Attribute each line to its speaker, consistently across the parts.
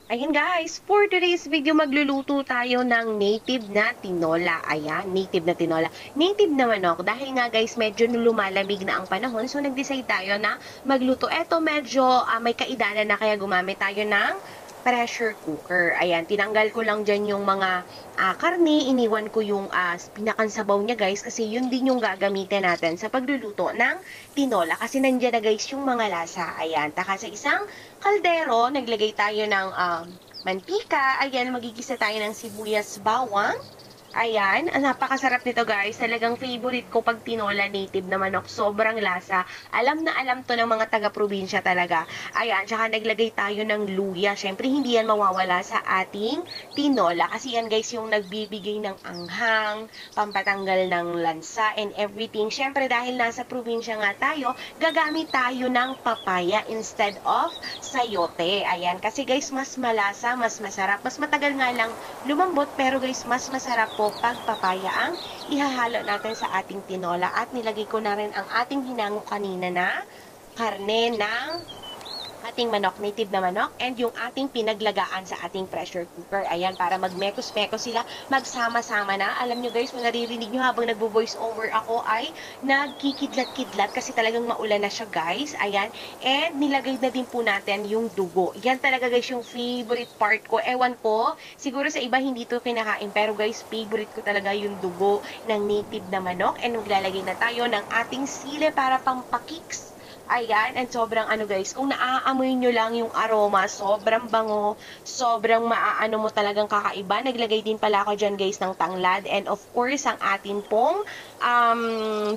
Speaker 1: Ayan guys, for today's video magluluto tayo ng native na tinola. Ayan, native na tinola. Native na manok. Dahil nga guys, medyo lumalamig na ang panahon. So nag-decide tayo na magluto. Eto medyo may kaidanan na kaya gumamit tayo ng pressure cooker. Ayan, tinanggal ko lang dyan yung mga karne. Iniwan ko yung pinakang niya guys. Kasi yun din yung gagamitin natin sa pagluluto ng tinola. Kasi nandiyan na guys yung mga lasa. Ayan, taka sa isang kaldero, naglagay tayo ng mantika. Ayan, magigisa tayo ng sibuyas, bawang. Ayan, napakasarap nito guys. Talagang favorite ko pag tinola native na manok. Sobrang lasa. Alam na alam to ng mga taga-probinsya talaga. Ayan, tsaka naglagay tayo ng luya. Syempre, hindi yan mawawala sa ating tinola. Kasi yan guys yung nagbibigay ng anghang, pampatanggal ng lansa and everything. Syempre, dahil nasa probinsya nga tayo, gagamit tayo ng papaya instead of sayote. Ayan, kasi guys, mas malasa, mas masarap. Mas matagal nga lang lumambot, pero guys, mas masarap po pag papaya ang ihahalo natin sa ating tinola. At nilagay ko na rin ang ating hinango kanina na karne ng ating manok, native na manok, and yung ating pinaglagaan sa ating pressure cooker. Ayan, para magmekos-mekos sila, magsama-sama na. Alam nyo guys, kung naririnig nyo habang nagbo-voice over ako ay nagkikidlat-kidlat kasi talagang maulan na siya guys. Ayan, and nilagay na din po natin yung dugo. Yan talaga guys yung favorite part ko. Ewan ko, siguro sa iba hindi to kinakain, pero guys, favorite ko talaga yung dugo ng native na manok. And maglalagay na tayo ng ating sili para pampakiks. Ayan, and sobrang ano guys, kung naaamoy nyo lang yung aroma, sobrang bango, sobrang maaano mo talagang kakaiba. Naglagay din pala ako dyan guys ng tanglad, and of course, ang atin pong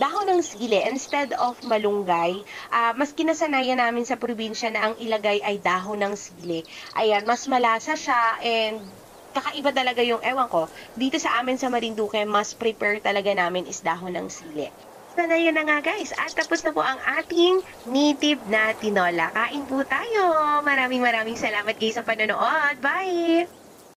Speaker 1: dahon ng sili. Instead of malunggay, mas kinasanayan namin sa probinsya na ang ilagay ay dahon ng sili. Ayan, mas malasa siya, and kakaiba talaga yung, ewan ko, dito sa amin sa Marinduque, mas prepare talaga namin is dahon ng sili. So, na yun na nga guys. At tapos na po ang ating native na tinola. Kain po tayo. Maraming salamat guys sa panonood. Bye!